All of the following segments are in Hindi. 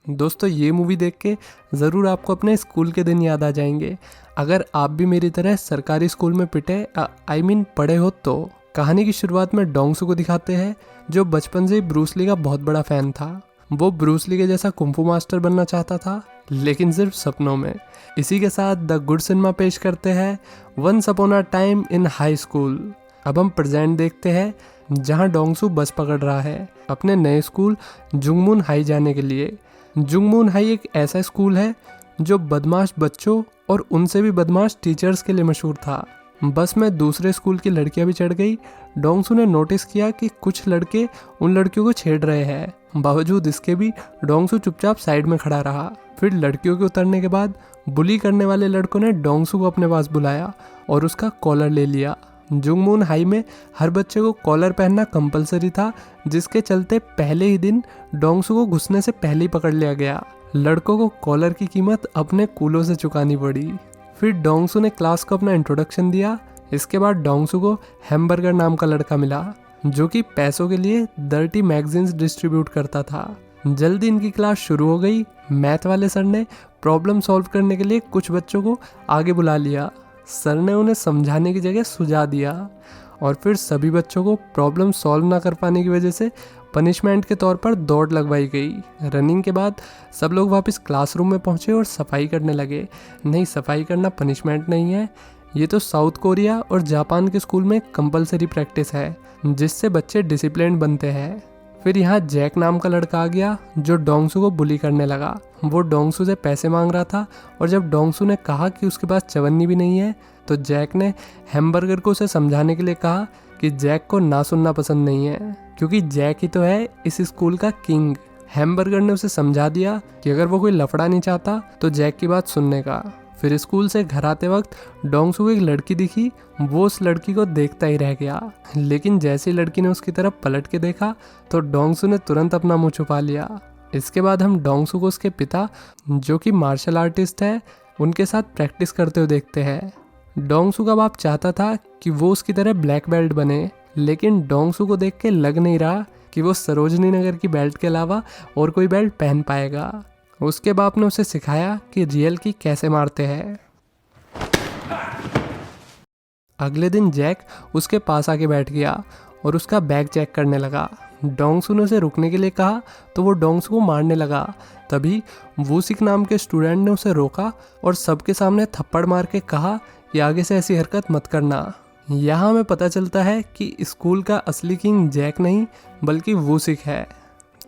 दोस्तों ये मूवी देख के ज़रूर आपको अपने स्कूल के दिन याद आ जाएंगे। अगर आप भी मेरी तरह सरकारी स्कूल में पिटे पढ़े हो तो। कहानी की शुरुआत में डोंगसू को दिखाते हैं, जो बचपन से ही ब्रूस ली का बहुत बड़ा फैन था। वो ब्रूस ली के जैसा कुंफू मास्टर बनना चाहता था, लेकिन सिर्फ सपनों में। इसी के साथ द गुड सिनेमा पेश करते हैं once upon a time in high school. अब हम प्रेजेंट देखते हैं, जहां डोंगसू बस पकड़ रहा है अपने नए स्कूल जुंगमून हाई जाने के लिए। जुंगमून हाई एक ऐसा स्कूल है जो बदमाश बच्चों और उनसे भी बदमाश टीचर्स के लिए मशहूर था। बस में दूसरे स्कूल की लड़कियां भी चढ़ गई। डोंगसू ने नोटिस किया कि कुछ लड़के उन लड़कियों को छेड़ रहे हैं। बावजूद इसके भी डोंगसू चुपचाप साइड में खड़ा रहा। फिर लड़कियों के उतरने के बाद बुली करने वाले लड़कों ने डोंगसू को अपने पास बुलाया और उसका कॉलर ले लिया। जुंगमून हाई में हर बच्चे को कॉलर पहनना कंपलसरी था, जिसके चलते पहले ही दिन डोंगसू को घुसने से पहले ही पकड़ लिया गया। लड़कों को कॉलर की कीमत अपने कूलों से चुकानी पड़ी। फिर डोंगसू ने क्लास को अपना इंट्रोडक्शन दिया। इसके बाद डोंगसू को हैमबर्गर नाम का लड़का मिला, जो कि पैसों के लिए डर्टी मैगजीन्स डिस्ट्रीब्यूट करता था। जल्दी इनकी क्लास शुरू हो गई। मैथ वाले सर ने प्रॉब्लम सॉल्व करने के लिए कुछ बच्चों को आगे बुला लिया। सर ने उन्हें समझाने की जगह सुझा दिया और फिर सभी बच्चों को प्रॉब्लम सॉल्व ना कर पाने की वजह से पनिशमेंट के तौर पर दौड़ लगवाई गई। रनिंग के बाद सब लोग वापस क्लासरूम में पहुंचे और सफाई करने लगे। नहीं, सफाई करना पनिशमेंट नहीं है, ये तो साउथ कोरिया और जापान के स्कूल में कंपलसरी प्रैक्टिस है, जिससे बच्चे डिसिप्लिन बनते हैं। फिर यहाँ जैक नाम का लड़का आ गया, जो डोंगसू को बुली करने लगा। वो डोंगसू से पैसे मांग रहा था और जब डोंगसू ने कहा कि उसके पास चवन्नी भी नहीं है, तो जैक ने हैमबर्गर को उसे समझाने के लिए कहा कि जैक को ना सुनना पसंद नहीं है, क्योंकि जैक ही तो है इस स्कूल का किंग। हैमबर्गर ने उसे समझा दिया कि अगर वो कोई लफड़ा नहीं चाहता तो जैक की बात सुनने का। फिर स्कूल से घर आते वक्त डोंगसू को एक लड़की दिखी। वो उस लड़की को देखता ही रह गया, लेकिन जैसे ही लड़की ने उसकी तरफ पलट के देखा तो डोंगसू ने तुरंत अपना मुंह छुपा लिया। इसके बाद हम डोंगसू को उसके पिता, जो कि मार्शल आर्टिस्ट है, उनके साथ प्रैक्टिस करते हुए देखते हैं। डोंगसू का बाप चाहता था कि वो उसकी तरह ब्लैक बेल्ट बने, लेकिन डोंगसू को देख के लग नहीं रहा कि वो सरोजनी नगर की बेल्ट के अलावा और कोई बेल्ट पहन पाएगा। उसके बाप ने उसे सिखाया कि रियल की कैसे मारते हैं। अगले दिन जैक उसके पास आके बैठ गया और उसका बैग चेक करने लगा। डोंगसू ने उसे रुकने के लिए कहा तो वो डोंगसू को मारने लगा। तभी वूसिक नाम के स्टूडेंट ने उसे रोका और सबके सामने थप्पड़ मार के कहा कि आगे से ऐसी हरकत मत करना। यहाँ हमें पता चलता है कि स्कूल का असली किंग जैक नहीं बल्कि वूसिक है।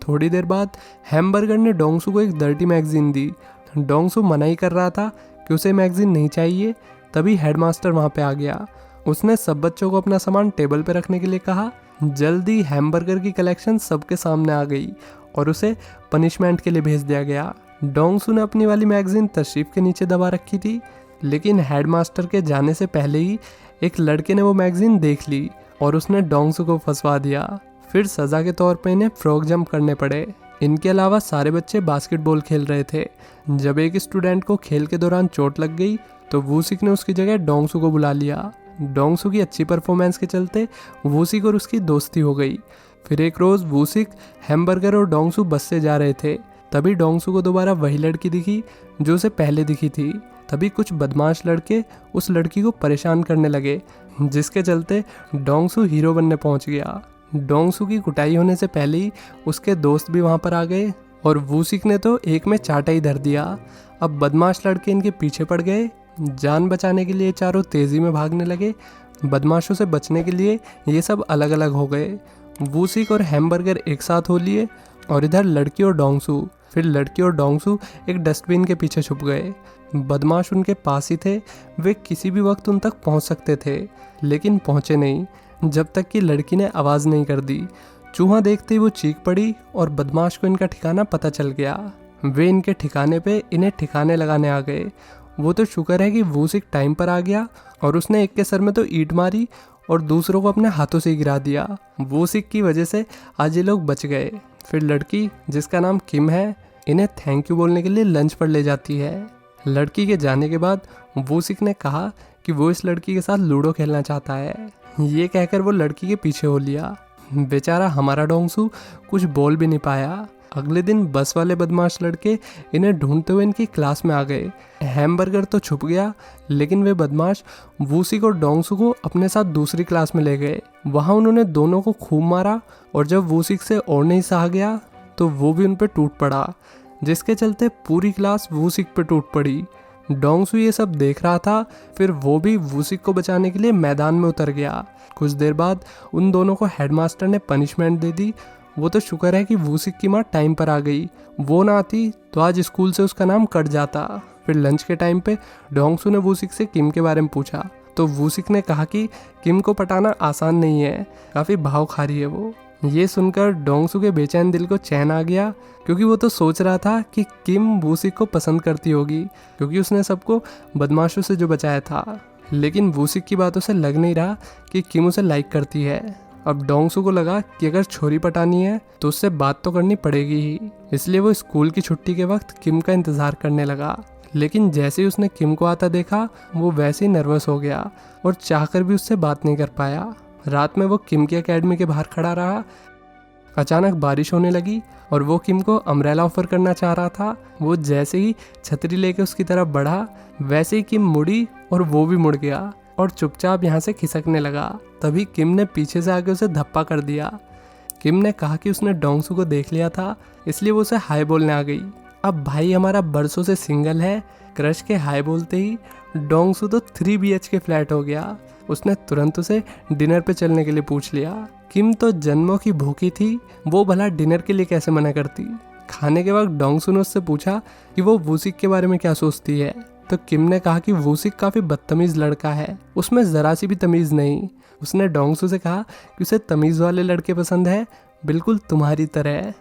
थोड़ी देर बाद हैमबर्गर ने डोंगसू को एक डर्टी मैगजीन दी। डोंगसू मना ही कर रहा था कि उसे मैगजीन नहीं चाहिए। तभी हेडमास्टर वहाँ पे आ गया। उसने सब बच्चों को अपना सामान टेबल पे रखने के लिए कहा। जल्दी हैमबर्गर की कलेक्शन सबके सामने आ गई और उसे पनिशमेंट के लिए भेज दिया गया। डोंगसू ने अपनी वाली मैगजीन तशरीफ के नीचे दबा रखी थी, लेकिन हेडमास्टर के जाने से पहले ही एक लड़के ने वो मैगजीन देख ली और उसने डोंगसू को फंसवा दिया। फिर सज़ा के तौर पे इन्हें फ्रॉग जंप करने पड़े। इनके अलावा सारे बच्चे बास्केटबॉल खेल रहे थे। जब एक स्टूडेंट को खेल के दौरान चोट लग गई तो वूसिक ने उसकी जगह डोंगसू को बुला लिया। डोंगसू की अच्छी परफॉर्मेंस के चलते वूसिक और उसकी दोस्ती हो गई। फिर एक रोज़ वूसिक, हैमबर्गर और डोंगसू बस से जा रहे थे। तभी डोंगसू को दोबारा वही लड़की दिखी जो उसे पहले दिखी थी। तभी कुछ बदमाश लड़के उस लड़की को परेशान करने लगे, जिसके चलते डोंगसू हीरो बनने पहुंच गया। डोंगसू की कुटाई होने से पहले ही उसके दोस्त भी वहां पर आ गए और वूसिक ने तो एक में चाटा ही धर दिया। अब बदमाश लड़के इनके पीछे पड़ गए। जान बचाने के लिए चारों तेजी में भागने लगे। बदमाशों से बचने के लिए ये सब अलग अलग हो गए। वूसिक और हैमबर्गर एक साथ हो लिए और इधर लड़की और डोंगसू। फिर लड़की और डोंगसू एक डस्टबिन के पीछे छुप गए। बदमाश उनके पास ही थे, वे किसी भी वक्त उन तक पहुंच सकते थे, लेकिन पहुंचे नहीं जब तक कि लड़की ने आवाज़ नहीं कर दी। चूहा देखते ही वो चीख पड़ी और बदमाश को इनका ठिकाना पता चल गया। वे इनके ठिकाने पे इन्हें ठिकाने लगाने आ गए। वो तो शुक्र है कि वूसिक टाइम पर आ गया और उसने एक के सर में तो ईंट मारी और दूसरों को अपने हाथों से गिरा दिया। वूसिक की वजह से आज ये लोग बच गए। फिर लड़की, जिसका नाम किम है, इन्हें थैंक यू बोलने के लिए लंच पर ले जाती है। लड़की के जाने के बाद वूसिक ने कहा कि वो इस लड़की के साथ लूडो खेलना चाहता है। ये कहकर वो लड़की के पीछे हो लिया। बेचारा हमारा डोंगसू कुछ बोल भी नहीं पाया। अगले दिन बस वाले बदमाश लड़के इन्हें ढूंढते हुए इनकी क्लास में आ गए। हैमबर्गर तो छुप गया, लेकिन वे बदमाश वूसिक और डोंगसू को अपने साथ दूसरी क्लास में ले गए। वहाँ उन्होंने दोनों को खूब मारा और जब वूसिक से और नहीं सहा गया तो वो भी उन पर टूट पड़ा, जिसके चलते पूरी क्लास वूसिक पे टूट पड़ी। डोंगसू ये सब देख रहा था, फिर वो भी वूसिक को बचाने के लिए मैदान में उतर गया। कुछ देर बाद उन दोनों को हेडमास्टर ने पनिशमेंट दे दी। वो तो शुक्र है कि वूसिक की माँ टाइम पर आ गई, वो ना आती तो आज स्कूल से उसका नाम कट जाता। फिर लंच के टाइम पे डोंगसू ने वूसिक से किम के बारे में पूछा तो वूसिक ने कहा कि किम को पटाना आसान नहीं है, काफ़ी भावखारी है वो। ये सुनकर डोंगसू के बेचैन दिल को चैन आ गया, क्योंकि वो तो सोच रहा था कि किम वूसिक को पसंद करती होगी, क्योंकि उसने सबको बदमाशों से जो बचाया था। लेकिन वूसिक की बातों से लग नहीं रहा कि किम उसे लाइक करती है। अब डोंगसू को लगा कि अगर छोरी पटानी है तो उससे बात तो करनी पड़ेगी ही, इसलिए वो स्कूल की छुट्टी के वक्त किम का इंतज़ार करने लगा। लेकिन जैसे ही उसने किम को आता देखा, वो वैसे ही नर्वस हो गया और चाहकर भी उससे बात नहीं कर पाया। रात में वो किम की एकेडमी के बाहर खड़ा रहा। अचानक बारिश होने लगी और वो किम को अम्ब्रेला ऑफर करना चाह रहा था। वो जैसे ही छतरी लेके उसकी तरफ बढ़ा, वैसे ही किम मुड़ी और वो भी मुड़ गया और चुपचाप यहाँ से खिसकने लगा। तभी किम ने पीछे से आके उसे धप्पा कर दिया। किम ने कहा कि उसने डोंगसू को देख लिया था, इसलिए वो उसे हाय बोलने आ गई। अब भाई हमारा बरसों से सिंगल है, क्रश के हाय बोलते ही डोंगसू तो 3 BHK फ्लैट हो गया। उसने तुरंत उसे डिनर पे चलने के लिए पूछ लिया। किम तो जन्मों की भूखी थी, वो भला डिनर के लिए कैसे मना करती। खाने के वक्त डोंगसू ने उससे पूछा कि वो वूसिक के बारे में क्या सोचती है, तो किम ने कहा कि वूसिक काफ़ी बदतमीज़ लड़का है, उसमें ज़रा सी भी तमीज़ नहीं। उसने डोंगसू से कहा कि उसे तमीज़ वाले लड़के पसंद है, बिल्कुल तुम्हारी तरह।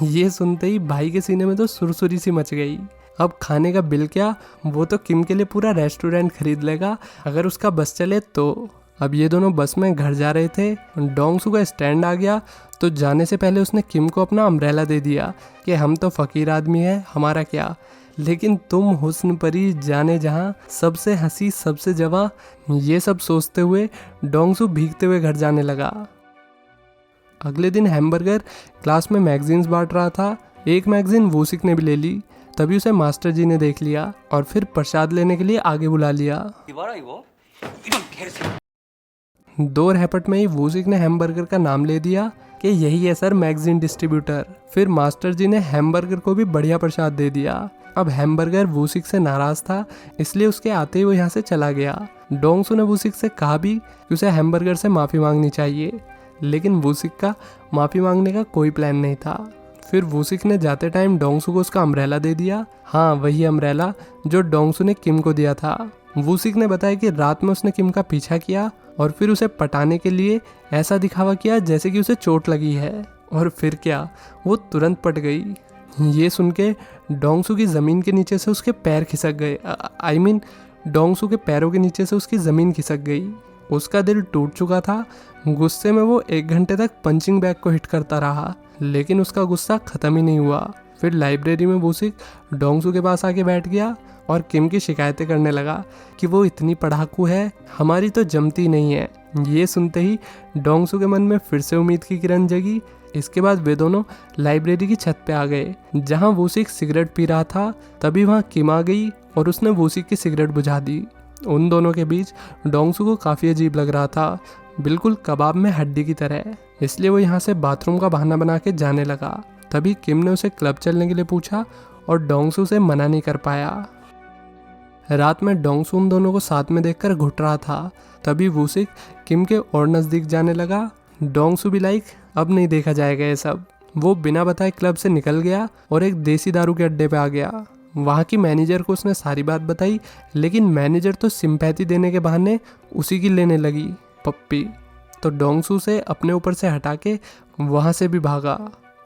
ये सुनते ही भाई के सीने में तो सुरसुरी सी मच गई। अब खाने का बिल क्या, वो तो किम के लिए पूरा रेस्टोरेंट खरीद लेगा अगर उसका बस चले तो। अब ये दोनों बस में घर जा रहे थे। डोंगसू का स्टैंड आ गया तो जाने से पहले उसने किम को अपना अम्ब्रेला दे दिया कि हम तो फ़कीर आदमी है, हमारा क्या, लेकिन तुम हुस्न परी जाने जहाँ, सबसे हंसी सबसे जवां। ये सब सोचते हुए डोंगसू भीगते हुए घर जाने लगा। अगले दिन हैमबर्गर क्लास में मैगजीन्स बांट रहा था। एक मैगजीन वूसिक ने भी ले ली। तभी उसे मास्टर जी ने देख लिया और फिर प्रसाद लेने के लिए आगे बुला लिया। 2 रैपट में ही वूसिक ने हैमबर्गर का नाम ले दिया कि यही है सर मैगजीन डिस्ट्रीब्यूटर। फिर मास्टर जी ने हैमबर्गर को भी बढ़िया प्रसाद दे दिया। अब हैमबर्गर वूसिक से नाराज था, इसलिए उसके आते ही वो यहाँ से चला गया। डोंगसू ने वूसिक से कहा भी कि उसे हैमबर्गर से माफ़ी मांगनी चाहिए, लेकिन वूसिक का माफ़ी मांगने का कोई प्लान नहीं था। फिर वूसिक ने जाते टाइम डोंगसू को उसका अम्ब्रेला दे दिया। हाँ, वही अम्ब्रेला जो डोंगसू ने किम को दिया था। वूसिक ने बताया कि रात में उसने किम का पीछा किया और फिर उसे पटाने के लिए ऐसा दिखावा किया जैसे कि उसे चोट लगी है। और फिर क्या, वो तुरंत पट गई। ये सुन के डोंगसू की ज़मीन के नीचे से उसके पैर खिसक गए। डोंगसू के पैरों के नीचे से उसकी ज़मीन खिसक गई। उसका दिल टूट चुका था। गुस्से में वो 1 घंटे तक पंचिंग बैग को हिट करता रहा, लेकिन उसका गुस्सा ख़त्म ही नहीं हुआ। फिर लाइब्रेरी में वूसिक डोंगसू के पास आके बैठ गया और किम की शिकायतें करने लगा कि वो इतनी पढ़ाकू है, हमारी तो जमती नहीं है। ये सुनते ही डोंगसू के मन में फिर से उम्मीद की किरण जगी। इसके बाद वे दोनों लाइब्रेरी की छत पे आ गए, जहाँ वूसिक सिगरेट पी रहा था। तभी वहाँ किम आ गई और उसने वूसिक की सिगरेट बुझा दी। उन दोनों के बीच डोंगसू को काफ़ी अजीब लग रहा था, बिल्कुल कबाब में हड्डी की तरह। इसलिए वो यहाँ से बाथरूम का बहाना बना के जाने लगा। तभी किम ने उसे क्लब चलने के लिए पूछा और डोंगसू से मना नहीं कर पाया। रात में डोंगसू उन दोनों को साथ में देखकर घुट रहा था। तभी वूसिक किम के और नज़दीक जाने लगा। डोंगसू भी लाइक अब नहीं देखा जाएगा ये सब। वो बिना बताए क्लब से निकल गया और एक देसी दारू के अड्डे पे आ गया। वहाँ की मैनेजर को उसने सारी बात बताई, लेकिन मैनेजर तो सिंपैथी देने के बहाने उसी की लेने लगी, पप्पी। तो डोंगसू से अपने ऊपर से हटा के वहाँ से भी भागा।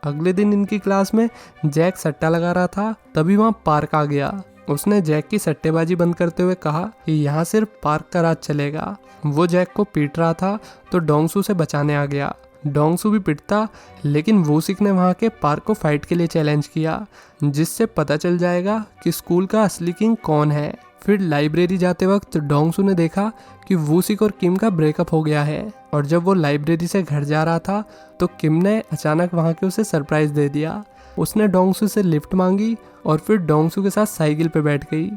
अगले दिन इनकी क्लास में जैक सट्टा लगा रहा था। तभी वहाँ पार्क आ गया। उसने जैक की सट्टेबाजी बंद करते हुए कहा कि यहाँ सिर्फ पार्क का राज चलेगा। वो जैक को पीट रहा था तो डोंगसू से बचाने आ गया। डोंगसू भी पिटता, लेकिन वूसिक ने वहाँ के पार्क को फाइट के लिए चैलेंज किया, जिससे पता चल जाएगा कि स्कूल का असली किंग कौन है। फिर लाइब्रेरी जाते वक्त डोंगसू ने देखा कि वूसिक और किम का ब्रेकअप हो गया है, और जब वो लाइब्रेरी से घर जा रहा था तो किम ने अचानक वहाँ के उसे सरप्राइज दे दिया। उसने डोंगसू से लिफ्ट मांगी और फिर डोंगसू के साथ साइकिल पे बैठ गई।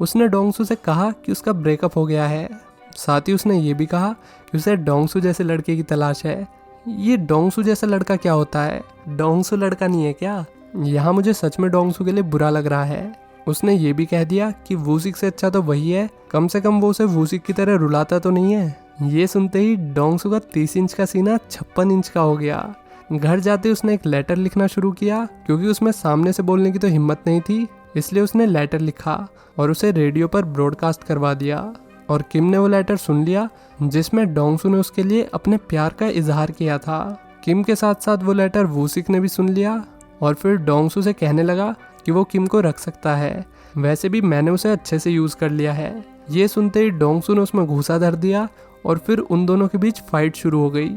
उसने डोंगसू से कहा कि उसका ब्रेकअप हो गया है। साथ ही उसने ये भी कहा कि उसे डोंगसू जैसे लड़के की तलाश है। ये डोंगसू जैसा लड़का क्या होता है? डोंगसू लड़का नहीं है क्या? यहाँ मुझे सच में डोंगसू के लिए बुरा लग रहा है। उसने ये भी कह दिया कि वूसिक से अच्छा तो वही है, कम से कम वो उसे वूसिक की तरह रुलाता तो नहीं है। ये सुनते ही डोंगसू का 30 इंच का सीना 56 इंच का हो गया। घर जाते उसने एक लेटर लिखना शुरू किया, क्योंकि उसमें सामने से बोलने की तो हिम्मत नहीं थी, इसलिए उसने लेटर लिखा और उसे रेडियो पर ब्रॉडकास्ट करवा दिया। और किम ने वो लेटर सुन लिया जिसमें डोंगसू ने उसके लिए अपने प्यार का इजहार किया था। किम के साथ साथ वो लेटर वूसिक ने भी सुन लिया और फिर डोंगसू से कहने लगा कि वो किम को रख सकता है, वैसे भी मैंने उसे अच्छे से यूज कर लिया है। ये सुनते ही डोंगसू ने उसमें घूसा धर दिया और फिर उन दोनों के बीच फाइट शुरू हो गई।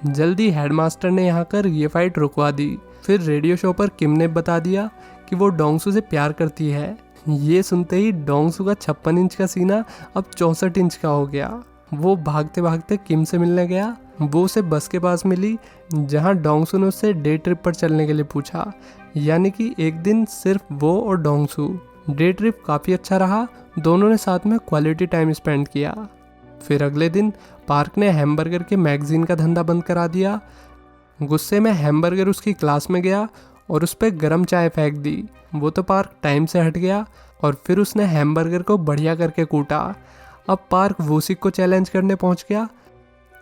जल्दी हेडमास्टर ने यहाँ कर ये फाइट रुकवा दी। फिर रेडियो शो पर किम ने बता दिया कि वो डोंगसू से प्यार करती है। ये सुनते ही डोंगसू का 56 इंच का सीना अब 64 इंच का हो गया। वो भागते भागते किम से मिलने गया। वो उसे बस के पास मिली जहाँ डोंगसू ने उससे डे ट्रिप पर चलने के लिए पूछा, यानी कि एक दिन सिर्फ वो और डोंगसू। डे ट्रिप काफ़ी अच्छा रहा, दोनों ने साथ में क्वालिटी टाइम स्पेंड किया। फिर अगले दिन पार्क ने हैमबर्गर के मैगजीन का धंधा बंद करा दिया। गुस्से में हैमबर्गर उसकी क्लास में गया और उस पर गर्म चाय फेंक दी। वो तो पार्क टाइम से हट गया और फिर उसने हैमबर्गर को बढ़िया करके कूटा। अब पार्क वूसिक को चैलेंज करने पहुंच गया।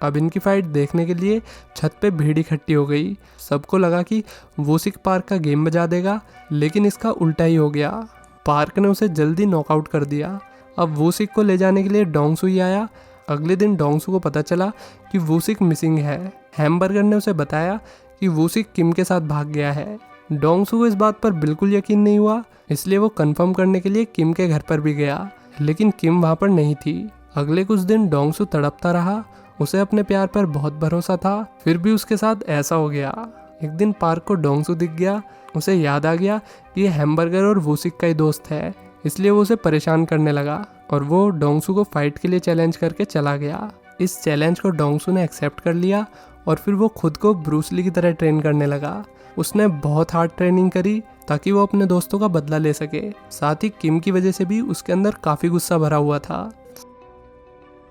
अब इनकी फाइट देखने के लिए छत पे भीड़ इकट्ठी हो गई। सबको लगा कि वूसिक पार्क का गेम बजा देगा, लेकिन इसका उल्टा ही हो गया। पार्क ने उसे जल्दी नॉकआउट कर दिया। अब वूसिक को ले जाने के लिए डोंगसू ही आया। अगले दिन डोंगसू को पता चला कि वूसिक मिसिंग है। हैमबर्गर ने उसे बताया कि वूसिक किम के साथ भाग गया है। डोंगसू को इस बात पर बिल्कुल यकीन नहीं हुआ, इसलिए वो कंफर्म करने के लिए किम के घर पर भी गया, लेकिन किम वहाँ पर नहीं थी। अगले कुछ दिन डोंगसू तड़पता रहा। उसे अपने प्यार पर बहुत भरोसा था, फिर भी उसके साथ ऐसा हो गया। एक दिन पार्क को डोंगसू दिख गया। उसे याद आ गया कि ये हैमबर्गर और वूसिक का ही दोस्त है, इसलिए वो उसे परेशान करने लगा और वो डोंगसू को फाइट के लिए चैलेंज करके चला गया। इस चैलेंज को डोंगसू ने एक्सेप्ट कर लिया और फिर वो खुद को ब्रूस ली की तरह ट्रेन करने लगा। उसने बहुत हार्ड ट्रेनिंग करी ताकि वो अपने दोस्तों का बदला ले सके। साथ ही किम की वजह से भी उसके अंदर काफ़ी गुस्सा भरा हुआ था।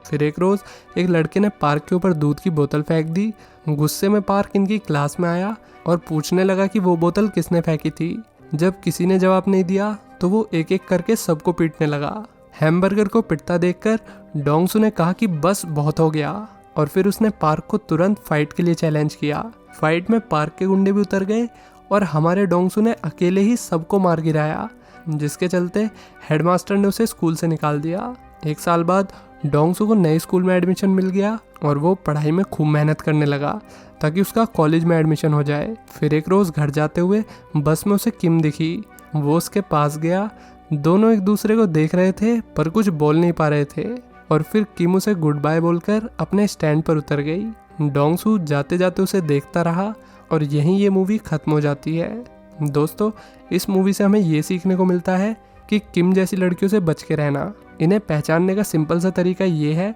फिर एक रोज़ एक लड़के ने पार्क के ऊपर दूध की बोतल फेंक दी। गुस्से में पार्क इनकी क्लास में आया और पूछने लगा कि वो बोतल किसने फेंकी थी। जब किसी ने जवाब नहीं दिया तो वो एक एक करके सबको पीटने लगा। हैमबर्गर को पिटता देखकर डोंगसू ने कहा कि बस बहुत हो गया, और फिर उसने पार्क को तुरंत फाइट के लिए चैलेंज किया। फाइट में पार्क के गुंडे भी उतर गए और हमारे डोंगसू ने अकेले ही सबको मार गिराया, जिसके चलते हेडमास्टर ने उसे स्कूल से निकाल दिया। एक साल बाद डोंगसू को नए स्कूल में एडमिशन मिल गया और वो पढ़ाई में खूब मेहनत करने लगा ताकि उसका कॉलेज में एडमिशन हो जाए। फिर एक रोज़ घर जाते हुए बस में उसे किम दिखी। वो उसके पास गया। दोनों एक दूसरे को देख रहे थे पर कुछ बोल नहीं पा रहे थे, और फिर किम उसे गुड बाय बोलकर अपने स्टैंड पर उतर गई। डोंगसू जाते जाते उसे देखता रहा और यहीं ये मूवी ख़त्म हो जाती है। दोस्तों, इस मूवी से हमें ये सीखने को मिलता है कि किम जैसी लड़कियों से बच के रहना। इन्हें पहचानने का सिंपल सा तरीका ये है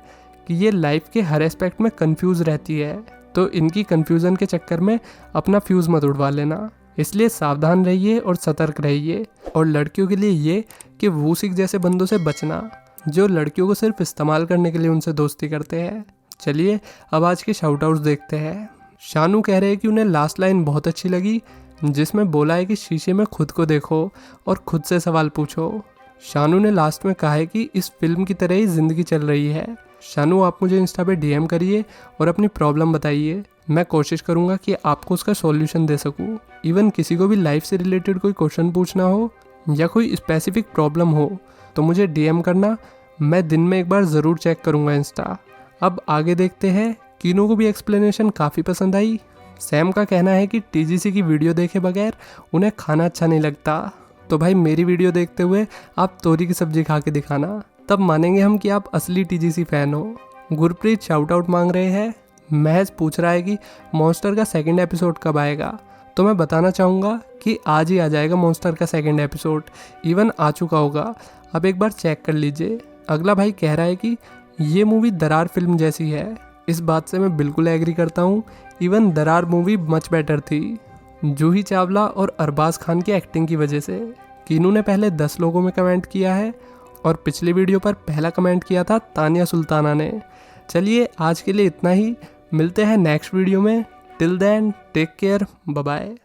कि ये लाइफ के हर एस्पेक्ट में कंफ्यूज रहती है, तो इनकी कंफ्यूजन के चक्कर में अपना फ्यूज़ मत उड़वा लेना। इसलिए सावधान रहिए और सतर्क रहिए। और लड़कियों के लिए ये कि वूसिक जैसे बंदों से बचना, जो लड़कियों को सिर्फ इस्तेमाल करने के लिए उनसे दोस्ती करते हैं। चलिए अब आज के शाउट आउट्स देखते हैं। शानू कह रहे हैं कि उन्हें लास्ट लाइन बहुत अच्छी लगी, जिसमें बोला है कि शीशे में खुद को देखो और खुद से सवाल पूछो। शानू ने लास्ट में कहा है कि इस फिल्म की तरह ही ज़िंदगी चल रही है। शानू, आप मुझे इंस्टा पे डीएम करिए और अपनी प्रॉब्लम बताइए। मैं कोशिश करूँगा कि आपको उसका सॉल्यूशन दे सकूँ। इवन किसी को भी लाइफ से रिलेटेड कोई क्वेश्चन पूछना हो या कोई स्पेसिफिक प्रॉब्लम हो तो मुझे डीएम करना। मैं दिन में एक बार ज़रूर चेक करूँगा इंस्टा। अब आगे देखते हैं। कीनू को भी एक्सप्लेनेशन काफ़ी पसंद आई। सैम का कहना है कि टीजीसी की वीडियो देखे बगैर उन्हें खाना अच्छा नहीं लगता। तो भाई, मेरी वीडियो देखते हुए आप तोरी की सब्जी खा के दिखाना, तब मानेंगे हम कि आप असली टीजीसी फ़ैन हो। गुरप्रीत शाउट आउट मांग रहे हैं। महज पूछ रहा है कि मॉन्स्टर का सेकंड एपिसोड कब आएगा, तो मैं बताना चाहूँगा कि आज ही आ जाएगा मॉन्स्टर का सेकंड एपिसोड, इवन आ चुका होगा, आप एक बार चेक कर लीजिए। अगला भाई कह रहा है कि ये मूवी दरार फिल्म जैसी है। इस बात से मैं बिल्कुल एग्री करता हूँ। इवन दरार मूवी मच बेटर थी, जूही चावला और अरबाज खान की एक्टिंग की वजह से। कीनू ने पहले 10 लोगों में कमेंट किया है और पिछली वीडियो पर पहला कमेंट किया था तानिया सुल्ताना ने। चलिए आज के लिए इतना ही, मिलते हैं नेक्स्ट वीडियो में। Till then take care, bye bye.